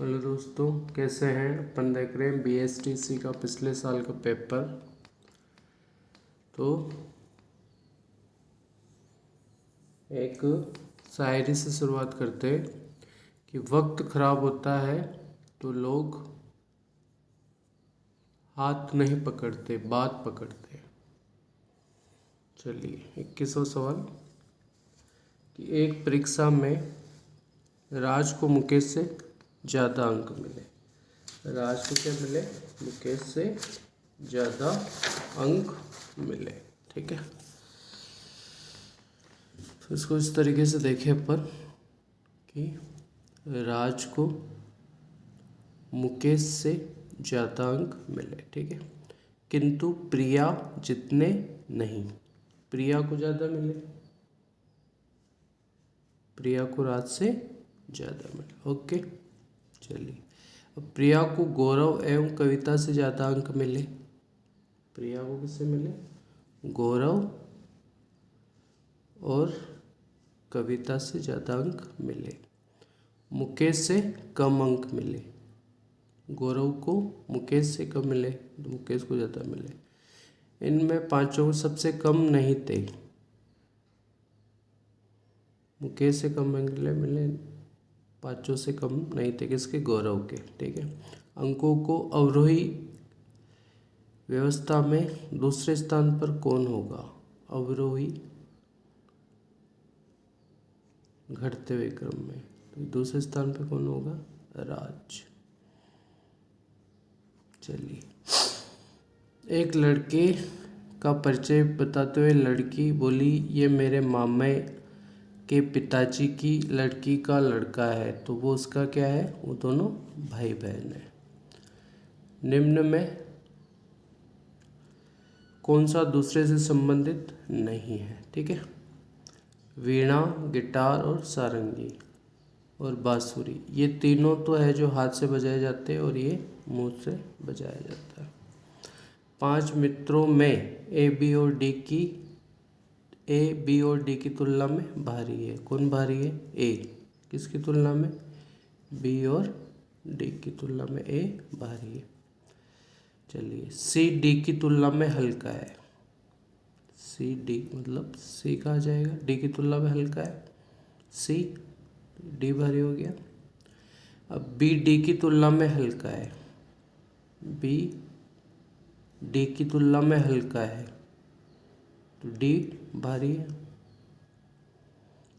Hello दोस्तों, कैसे हैं? अपन देख रहे हैं BSTC का पिछले साल का पेपर। तो एक शायरी से शुरुआत करते हैं कि वक्त ख़राब होता है तो लोग हाथ नहीं पकड़ते, बात पकड़ते। चलिए 21वां सवाल कि एक परीक्षा में राज को मुकेश से ज़्यादा अंक मिले। राज को क्या मिले? मुकेश से ज़्यादा अंक मिले। ठीक है, तो इसको इस तरीके से देखें अपन कि राज को मुकेश से ज़्यादा अंक मिले। ठीक है, किंतु प्रिया जितने नहीं। प्रिया को ज़्यादा मिले, प्रिया को राज से ज़्यादा मिले। ओके, चलिए अब प्रिया को गौरव एवं कविता से ज़्यादा अंक मिले। प्रिया को किससे मिले? गौरव और कविता से ज़्यादा अंक मिले। मुकेश से कम अंक मिले। गौरव को मुकेश से कम मिले तो मुकेश को ज़्यादा मिले। इनमें पांचों सबसे कम नहीं थे। मुकेश से कम अंक मिले, पांचों से कम नहीं थे। किसके? गौरव के। ठीक है, अंकों को अवरोही व्यवस्था में दूसरे स्थान पर कौन होगा? अवरोही घटते हुए क्रम में तो दूसरे स्थान पर कौन होगा? राज। चलिए, एक लड़के का परिचय बताते हुए लड़की बोली, ये मेरे मामे के पिताजी की लड़की का लड़का है। तो वो उसका क्या है? वो दोनों भाई बहन है। निम्न में कौन सा दूसरे से संबंधित नहीं है? ठीक है, वीणा, गिटार और सारंगी और बांसुरी, ये तीनों तो है जो हाथ से बजाए जाते हैं और ये मुंह से बजाया जाता है। 5 मित्रों में ए बी और डी की तुलना में भारी है। कौन भारी है? ए। किसकी तुलना में? बी और डी की तुलना में ए भारी है। चलिए, सी डी की तुलना में हल्का है। सी डी मतलब सी कहा जाएगा, डी की तुलना में हल्का है। सी डी भारी हो गया। अब बी डी की तुलना में हल्का है। बी डी की तुलना में हल्का है तो डी भारी है,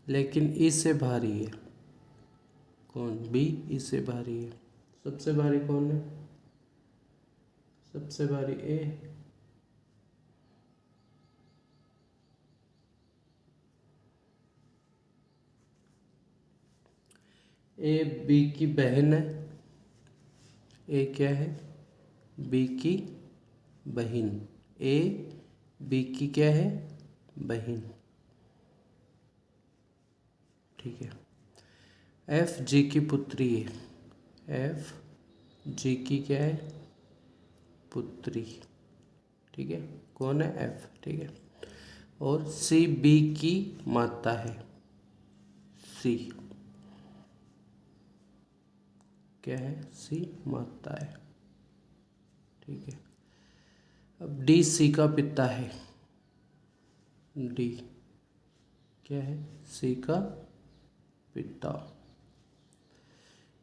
लेकिन ई से भारी है। कौन? बी ई से भारी है। सबसे भारी कौन है? सबसे भारी ए। ए बी की बहन है। ए क्या है? बी की बहन। ए बी की क्या है? बहन। ठीक है, एफ जी की पुत्री है। एफ जी की क्या है? पुत्री। ठीक है, कौन है? एफ। ठीक है, और सी बी की माता है। सी क्या है? सी माता है। ठीक है, अब डी सी का पिता है। डी क्या है? सी का पिता।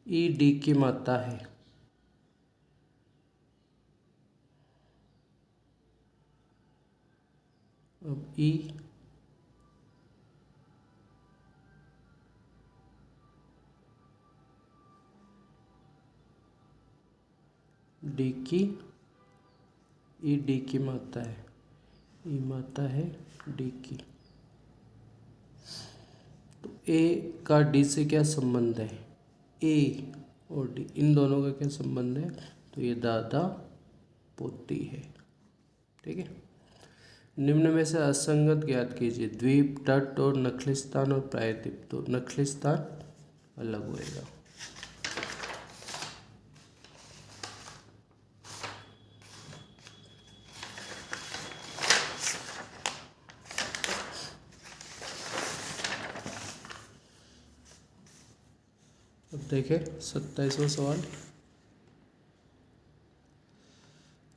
ई डी की माता है। अब ई डी की, ई डी की माता है। ई माता है डी की। तो ए का डी से क्या संबंध है? ए और डी इन दोनों का क्या संबंध है? तो ये दादा पोती है। ठीक है, निम्न में से असंगत ज्ञात कीजिए। द्वीप, तट और नखलिस्तान और प्रायद्वीप। तो नखलिस्तान अलग होएगा। देखिए 27वां सवाल,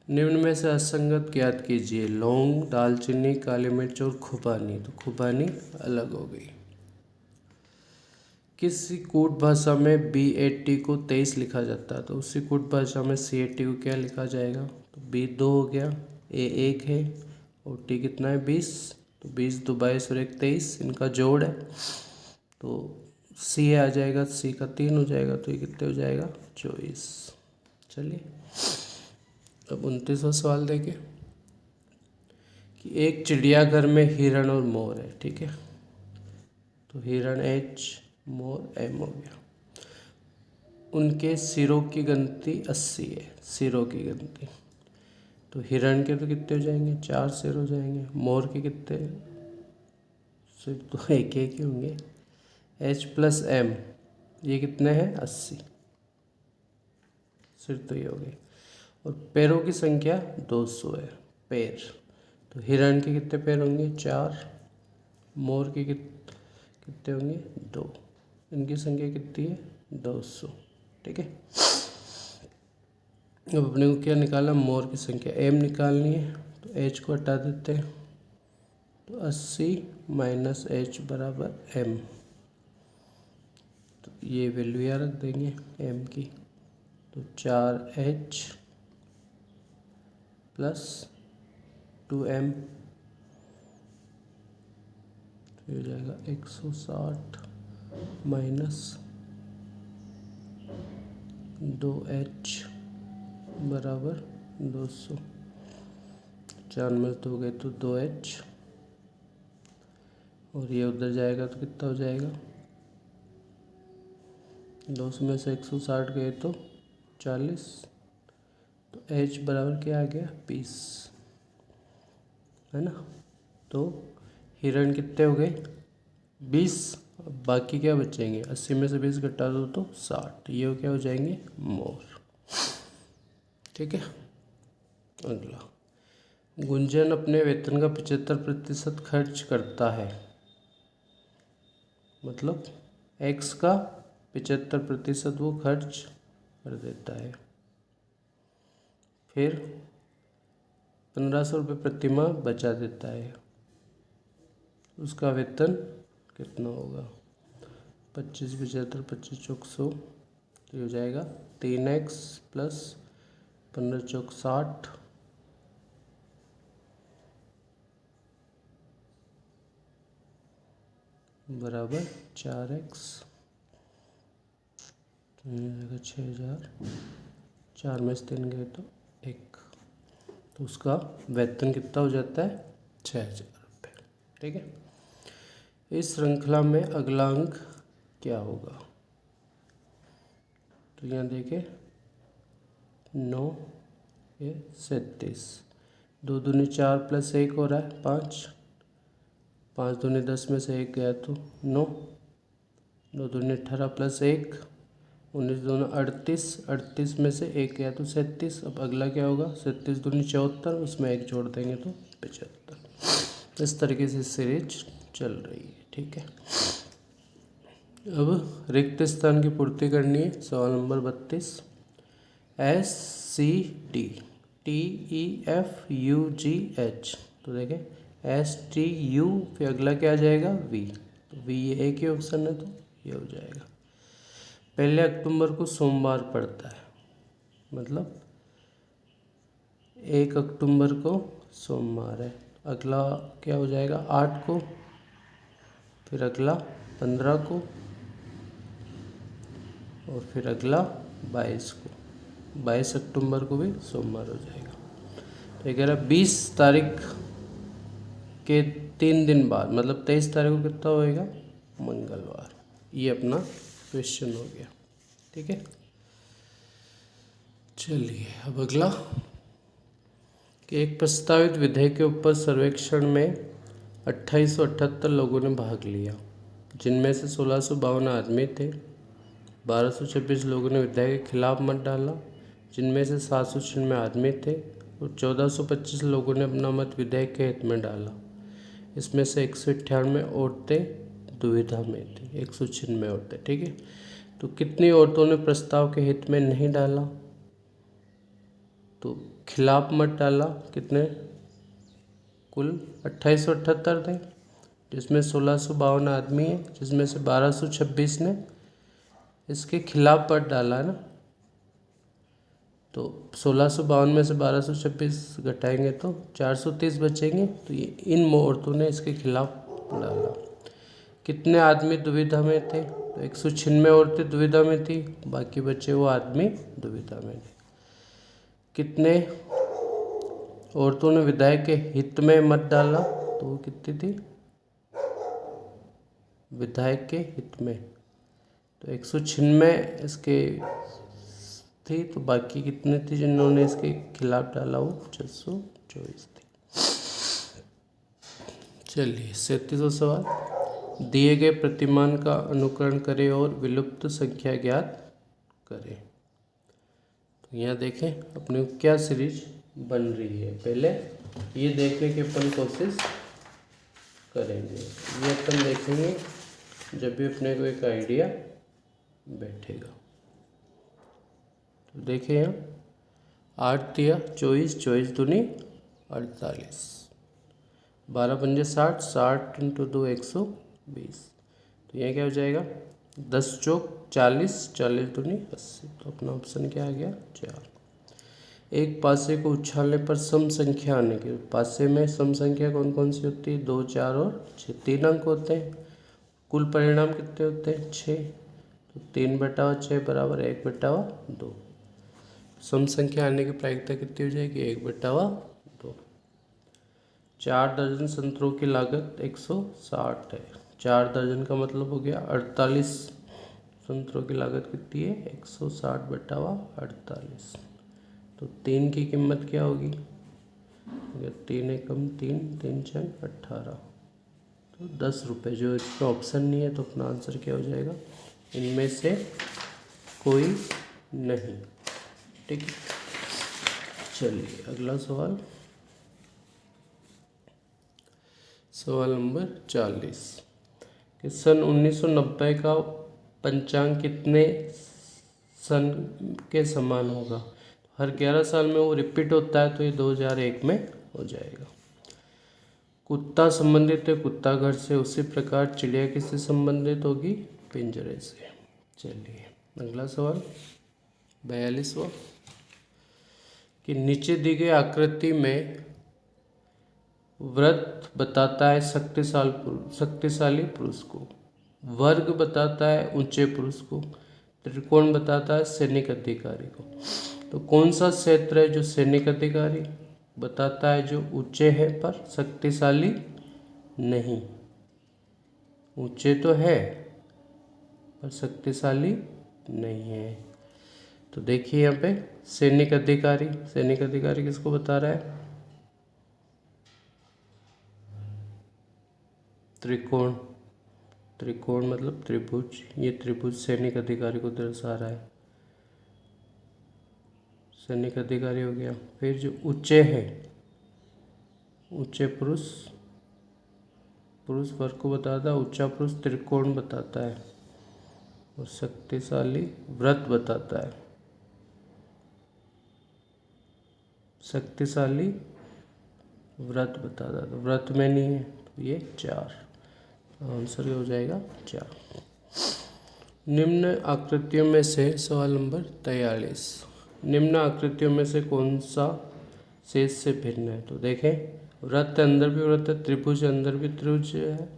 निम्न में से असंगत ज्ञात कीजिए। लौंग, दालचीनी, काली मिर्च और खुबानी। तो खुबानी अलग हो गई। किसी कूट भाषा में B80 को 23 लिखा जाता है, तो उसी कूट भाषा में C80 को क्या लिखा जाएगा? तो B2 हो गया, A 1 है और T कितना है? 20। तो 20 2 22 और 1 23, इनका जोड़ है। तो C आ जाएगा, C का 3 हो जाएगा, तो ये कितने हो जाएगा? 24। चलिए अब 29वां सवाल देखिए कि एक चिड़ियाघर में हिरण और मोर है, ठीक है। तो हिरण H, मोर M हो गया। उनके सिरों की गिनती 80 है, सिरों की गिनती। तो हिरण के तो कितने हो जाएंगे? 4 सिर हो जाएंगे। मोर के कितने सिर? तो एक एक ही होंगे। H + M, ये कितने हैं? 80 सिर तो ये हो गए। और पैरों की संख्या 200 है, पैर। तो हिरण के कितने पैर होंगे? 4। मोर के कितने होंगे? 2। इनकी संख्या कितनी है? 200, ठीक है। अब अपने को क्या निकालना? मोर की संख्या M निकालनी है। तो H को हटा देते हैं, तो 80 - H = M। तो ये वैल्यू यहाँ रख देंगे M की। तो 4H + 2M, तो हो जाएगा 160 - 2H = 200। 4 में 2 गए तो 2H, और ये उधर जाएगा तो कितना हो जाएगा? 200 में से 160 गए तो 40। तो H बराबर क्या आ गया? 20, है ना। तो हिरण कितने हो गए? 20। अब बाकी क्या बचेंगे? 80 में से 20 घटा दो तो 60। ये क्या हो जाएंगे? मोर, ठीक है। अगला, गुंजन अपने वेतन का 75% खर्च करता है, मतलब X का 75% वो खर्च कर देता है। फिर 1500 रुपये प्रति माह बचा देता है। उसका वेतन कितना होगा? 25 75 25 चौक 100, तो हो जाएगा 3X + 15 चौक 60 बराबर 4X। तो ये हो जाएगा 6000। 4 में से 3 गए तो 1। तो उसका वेतन कितना हो जाता है? 6000 रुपये, ठीक है। इस श्रृंखला में अगला अंक क्या होगा? तो यहाँ देखें 9 ये 37। 2 दूनी 4 + 1 हो रहा है 5। 5 दूनी 10 में से 1 गया तो 9। 2 दूनी 18 + 1 19 दूनी 38। 38 में से 1 गया तो 37। अब अगला क्या होगा? 37 दूनी 74, उसमें 1 जोड़ देंगे तो 75। इस तरीके से सीरीज चल रही है, ठीक है। अब रिक्त स्थान की पूर्ति करनी है। सवाल नंबर 32, SCD TEFUGH। तो देखें STU, फिर अगला क्या आ जाएगा? V। तो V ये एक ही ऑप्शन है, तो ये हो जाएगा। 1 अक्टूबर को सोमवार पड़ता है, मतलब 1 अक्टूबर को सोमवार है। अगला क्या हो जाएगा? 8 को, फिर अगला 15 को, और फिर अगला 22 को। 22 अक्टूबर को भी सोमवार हो जाएगा। तो ये कह रहा 20 तारीख के 3 दिन बाद, मतलब 23 तारीख को कितना होएगा? मंगलवार। ये अपना क्वेश्चन हो गया, ठीक है। चलिए अब अगला कि एक प्रस्तावित विधेयक के ऊपर सर्वेक्षण में 2878 लोगों ने भाग लिया, जिनमें से 1652 आदमी थे। 1226 लोगों ने विधेयक के खिलाफ मत डाला, जिनमें से 796 आदमी थे। और 1425 लोगों ने अपना मत विधेयक के हित में डाला। इसमें से 198 औरतें दुविधा में थी, 196 औरतें, ठीक है। तो कितनी औरतों ने प्रस्ताव के हित में नहीं डाला? तो खिलाफ मत डाला। कितने? कुल 2878 थे, जिसमें 1652 आदमी है, जिसमें से 1226 ने इसके खिलाफ मत डाला है ना। तो 1652 में से 1226 घटाएंगे तो 430 बचेंगे। तो ये इन औरतों ने इसके खिलाफ डाला। कितने आदमी दुविधा में थे? तो 196 औरतें दुविधा में थी, बाकी बचे वो आदमी दुविधा में थे। कितने औरतों ने विधायक के हित में मत डाला? तो वो कितनी थी? विधायक के हित में तो 196 इसके थी, तो बाकी कितने थी जिन्होंने इसके खिलाफ डाला? वो 624 थी। चलिए 37वां सवाल। दिए गए प्रतिमान का अनुकरण करें और विलुप्त संख्या ज्ञात करें। तो यहाँ देखें अपने को क्या सीरीज बन रही है। पहले ये देखने की अपन कोशिश करेंगे, ये अपन देखेंगे जब भी अपने को एक आइडिया बैठेगा। तो देखिए यहाँ 8 तिया 24, 24 दूनी 48, 12 पंजे 60, 60 × 2 120। तो यहाँ क्या हो जाएगा? 10 चौक 40, 40 दूनी 80। तो अपना ऑप्शन क्या आ गया? 4। एक पासे को उछालने पर सम संख्या आने की, पासे में सम संख्या कौन कौन सी होती है? 2, 4 और 6। 3 अंक होते हैं। कुल परिणाम कितने होते हैं? 6। तो 3/6 बराबर 1/2। सम संख्या आने की प्रायिकता कितनी हो जाएगी? 1/2। 4 दर्जन संतरों की लागत 160 है। 4 दर्जन का मतलब हो गया 48 संतरों की लागत कितनी है? 160/48। तो 3 की कीमत क्या होगी? 3 एकम 3, 3 छंग 18। तो 10 रुपये। जो इसका ऑप्शन नहीं है तो अपना आंसर क्या हो जाएगा? इनमें से कोई नहीं। ठीक है, चलिए अगला सवाल, सवाल नंबर 40 कि सन 1990 का पंचांग कितने सन के समान होगा? हर 11 साल में वो रिपीट होता है, तो ये 2001 में हो जाएगा। कुत्ता संबंधित है कुत्ता घर से, उसी प्रकार चिड़िया किससे संबंधित होगी? पिंजरे से। चलिए अगला सवाल 42वां कि नीचे दी गई आकृति में वृत्त बताता है शक्तिशाली पुरुष को, वर्ग बताता है ऊंचे पुरुष को, त्रिकोण बताता है सैनिक अधिकारी को। तो कौन सा क्षेत्र है जो सैनिक अधिकारी बताता है, जो ऊंचे है पर शक्तिशाली नहीं? ऊंचे तो है पर शक्तिशाली नहीं है। तो देखिए यहाँ पे सैनिक अधिकारी किसको बता रहा है? त्रिकोण मतलब त्रिभुज। ये त्रिभुज सैनिक अधिकारी को दर्शा रहा है। सैनिक अधिकारी हो गया। फिर जो ऊंचे है, ऊंचे पुरुष वर्ग को बताता है, ऊंचा पुरुष त्रिकोण बताता है, और शक्तिशाली व्रत बताता है। शक्तिशाली व्रत बताता है, तो व्रत में नहीं है, तो ये 4। आंसर हो जाएगा 4। निम्न आकृतियों में से सवाल नंबर 43, निम्न आकृतियों में से कौन सा शेष से भिन्न है? तो देखें वृत्त अंदर भी वृत्त है, त्रिभुज अंदर भी त्रिभुज है,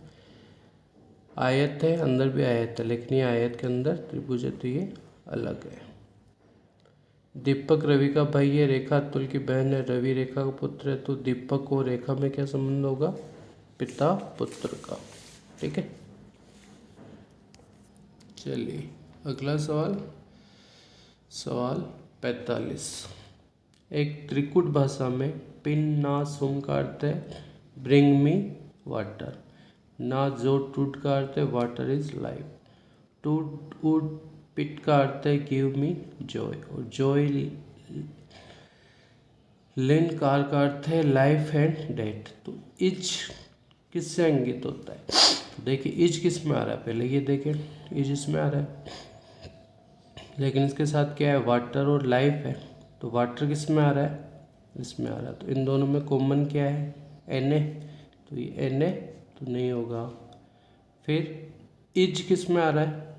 आयत है अंदर भी आयत है, लेकिन ये आयत के अंदर त्रिभुज है, तो ये अलग है। दीपक रवि का भाई है, रेखा अतुल की बहन है, रवि रेखा का पुत्र है, तो दीपक और रेखा में क्या संबंध होगा? पिता पुत्र का। ठीक है, चलिए अगला सवाल, सवाल 45। एक त्रिकुट भाषा में पिन ना सुम का अर्थ है ब्रिंग मी वाटर, ना जो टूट का अर्थ है वाटर इज लाइफ, टूट उड पिट का अर्थ है गिव मी जॉय, और जॉय लिन कार का अर्थ है लाइफ एंड डेथ। तो इज किससे अंकित होता है? देखिए इज किस में आ रहा है, पहले ये देखें, इज इसमें आ रहा है, लेकिन इसके साथ क्या है, वाटर और लाइफ है, तो वाटर किस में आ रहा है, इसमें आ रहा है, तो इन दोनों में कॉमन क्या है, Na, तो ये Na तो नहीं होगा। फिर इज किस में आ रहा है,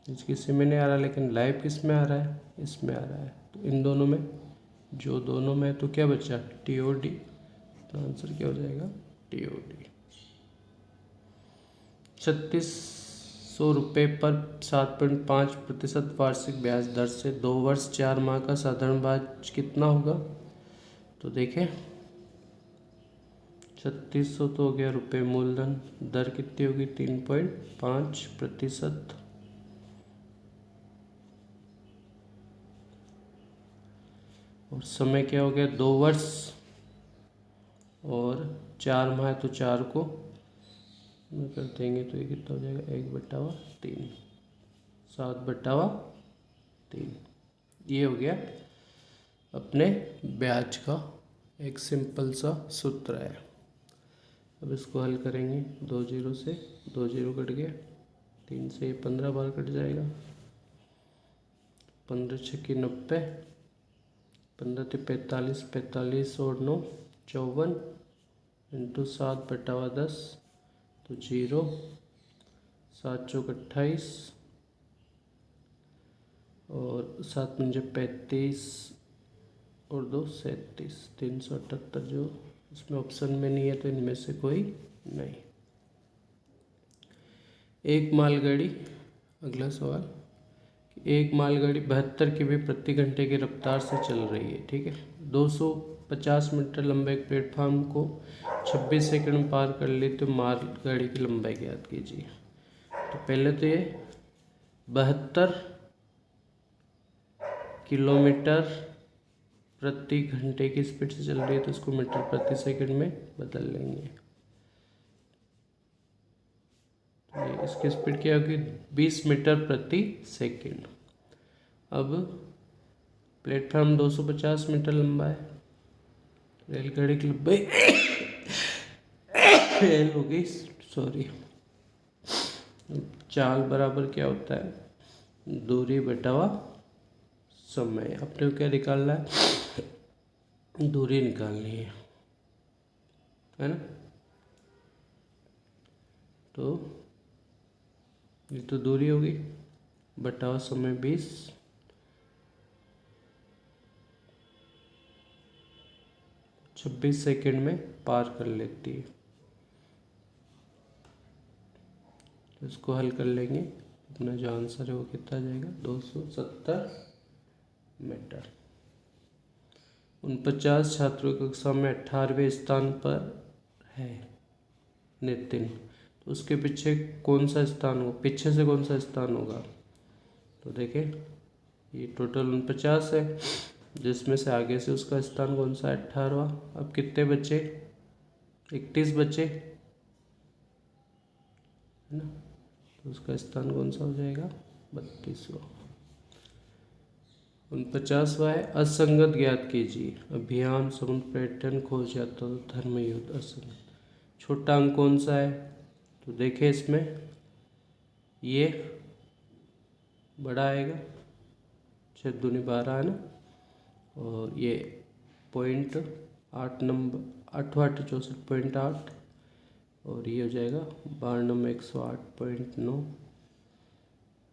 इज किसी में नहीं आ रहा, लेकिन लाइफ किस में आ रहा है, इसमें आ रहा है, तो इन दोनों में, जो दोनों में तो क्या बचा, TOD, तो आंसर क्या हो जाएगा, TOD। 3600 रुपये पर 7.5% वार्षिक ब्याज दर से 2 वर्ष 4 माह का साधारण ब्याज कितना होगा, तो देखें 3600 तो हो गया रुपये मूलधन, दर कितनी होगी 3.5%, और समय क्या हो गया 2 वर्ष और 4 माह, तो 4 को कर देंगे तो ये कितना हो जाएगा 1/3, 7/3। ये हो गया अपने ब्याज का एक सिंपल सा सूत्र है। अब इसको हल करेंगे, 2 0 से 2 0 कट गया, 3 से 15 बार कट जाएगा, 15 6 90, 15 से 45, 45 और 9 54, इंटू 7/10 तो 0, 7 चौक 28 और 7 पंजे 35 और 2 37, 378 जो इसमें ऑप्शन में नहीं है, तो इनमें से कोई नहीं। एक मालगाड़ी, अगला सवाल, एक मालगाड़ी 72 किमी प्रति घंटे की रफ्तार से चल रही है, ठीक है, 250 मीटर लंबे एक प्लेटफॉर्म को 26 सेकंड में पार कर ली, तो मालगाड़ी की लंबाई ज्ञात कीजिए। तो पहले तो ये 72 किलोमीटर प्रति घंटे की स्पीड से चल रही है, तो इसको मीटर प्रति सेकंड में बदल लेंगे, तो ये इसकी स्पीड क्या होगी 20 मीटर प्रति सेकंड। अब प्लेटफॉर्म 250 मीटर लंबा है, रेलगाड़ी की लंबाई रेल होगी, सॉरी, चाल बराबर क्या होता है, दूरी बटा समय। अपने को क्या निकालना है, दूरी निकालनी है ना, तो ये तो दूरी होगी बटा समय 20, 26 सेकंड में पार कर लेती है, तो इसको हल कर लेंगे, अपना जो आंसर है वो कितना जाएगा 270 मीटर। 49 छात्रों की कक्षा में 18वें स्थान पर है नितिन, तो उसके पीछे कौन सा स्थान होगा, पीछे से कौन सा स्थान होगा, तो देखें ये टोटल 49 है, जिसमें से आगे से उसका स्थान कौन सा है 18वां। अब कितने बचे, 31 बचे है ना, तो उसका स्थान कौन सा हो जाएगा 32वां। 49वां है असंगत ज्ञात कीजिए, अभियान समुद्र पर्यटन खोज यात्रा तो धर्म युद्ध असंगत। छोटा अंक कौन सा है, तो देखें इसमें ये बड़ा आएगा, 6 दूनी 12 है ना, और ये 0.8 नंबर 8 64.8 और ये हो जाएगा 92 में 108.9,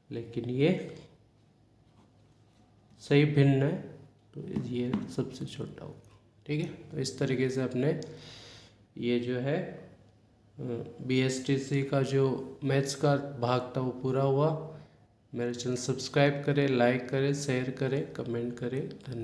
लेकिन ये सही भिन्न है, तो ये सबसे छोटा होगा, ठीक है। तो इस तरीके से अपने ये जो है BSTC का जो मैथ्स का भाग था वो पूरा हुआ। मेरे चैनल सब्सक्राइब करें, लाइक करें, शेयर करें, कमेंट करें। धन्यवाद।